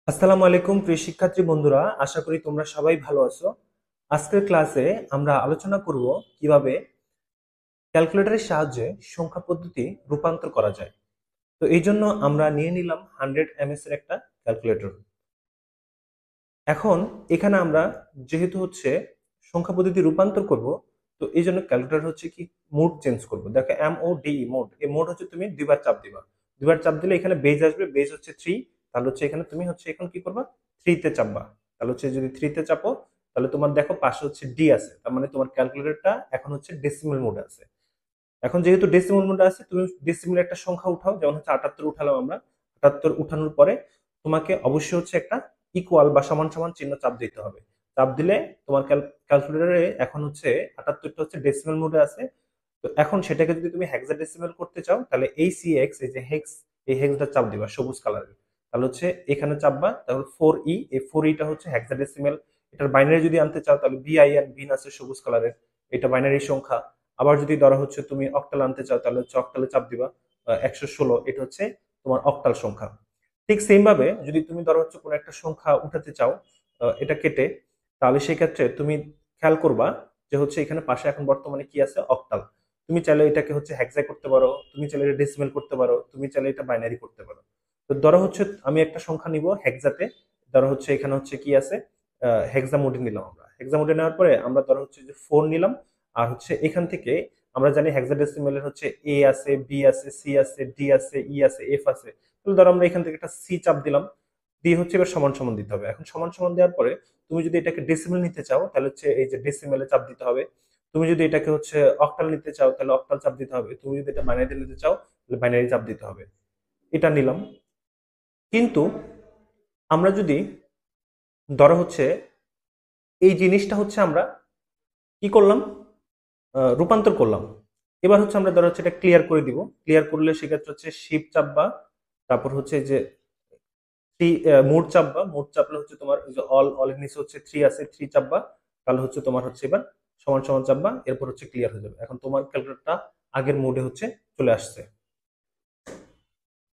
আসসালামু আলাইকুম প্রিয় শিক্ষার্থী বন্ধুরা, আশা করি তোমরা সবাই ভালো আছো। আজকের ক্লাসে আমরা আলোচনা করব কিভাবে ক্যালকুলেটরের সাহায্যে সংখ্যা পদ্ধতি রূপান্তর করা যায়। তো এই জন্য আমরা নিয়ে নিলাম 100 ms এর একটা ক্যালকুলেটর। এখন এখানে আমরা যেহেতু সংখ্যা পদ্ধতি রূপান্তর করব, তো এই জন্য ক্যালকুলেটর কি মোড চেঞ্জ করব। দেখো MODE মোড, এই মোড তুমি দুইবার চাপ দিবা। দুইবার চাপ দিলে এখানে বেজ আসবে, বেজ 3। তাহলে এখানে তুমি এখন কি করবা, 3 তে চাপবা। তাহলে যদি 3 তে চাপো, তাহলে তোমার দেখো পাশে ডি আছে, তার মানে তোমার ক্যালকুলেটরটা এখন ডেসিমাল মোডে আছে। এখন যেহেতু ডেসিমাল মোডে আছে, তুমি ডেসিমাল একটা সংখ্যা উঠাও, যেমন 78 উঠালাম আমরা। 78 উঠানোর পরে তোমাকে অবশ্যই একটা ইকুয়াল বা সমান সমান চিহ্ন চাপ দিতে হবে। চাপ দিলে তোমার ক্যালকুলেটরে এখন 78টা ডেসিমাল মোডে আছে। তো এখন সেটাকে যদি তুমি হেক্সাডেসিমাল করতে চাও, তাহলে এই সিএক্স, এই যে হেক্স, এই হেক্সটা চাপ দিবা সবুজ কালারের। তাহলে এখানে চাপবা, তাহলে 4E, এই 4E টা হেক্সাডেসিমাল। এটার বাইনারি যদি আনতে চাও, তাহলে BIN, বিন আছে সবুজ কালারের, এটা বাইনারি সংখ্যা। আবার যদি ধরো তুমি অক্টাল আনতে চাও, তাহলে অক্টালে চাপ দিবা। 116, এটা তোমার অক্টাল সংখ্যা। ঠিক সেম ভাবে যদি তুমি ধরো কোনো একটা সংখ্যা উঠাতে চাও, এটা কেটে, তাহলে সেক্ষেত্রে তুমি খেয়াল করবা যে এখানে পাশে এখন বর্তমানে কি আছে, অক্টাল। তুমি চাইলে এটাকে হেক্সা করতে পারো, তুমি চাইলে এটা ডেসিমাল করতে পারো, তুমি চাইলে এটা বাইনারি করতে পারো। তো ধরো আমি একটা সংখ্যা নিব হেক্সাতে। ধরো এখানে কি আছে, হেক্সা মোডে নিলাম আমরা। হেক্সা মোডে নেওয়ার পরে আমরা ধরো যে 4 নিলাম। আর এখান থেকে আমরা জানি হেক্সাডেসিমালের এ আছে, বি আছে, সি আছে, ডি আছে, ই আছে, এফ আছে। তাহলে ধরো আমরা এখান থেকে একটা সি চাপ দিলাম, দিয়ে এবার সমান সমান দিতে হবে। এখন সমান সমান দেওয়ার পরে তুমি যদি এটাকে ডেসিমেল নিতে চাও, তাহলে এই যে ডেসিমেলে চাপ দিতে হবে। তুমি যদি এটাকে অক্টাল নিতে চাও, তাহলে অক্টাল চাপ দিতে হবে। তুমি যদি এটা বাইনারি নিতে চাও, তাহলে বাইনারি চাপ দিতে হবে। এটা নিলাম। কিন্তু আমরা যদি ধরো এই জিনিসটা আমরা কি করলাম, রূপান্তর করলাম। এবার আমরা ধরো এটা ক্লিয়ার করে দিব। ক্লিয়ার করলে সেক্ষেত্রে শিফট চাপবা, তারপর যে থ্রি, মোড চাপবা। মোড চাপলে তোমার ওই যে অল, এর নিচে 3 আছে, 3 চাপবা। তাহলে তোমার এবার সমান সমান চাপবা, এরপর ক্লিয়ার হয়ে যাবে। এখন তোমার ক্যালকুলেটরটা আগের মোডে চলে আসছে।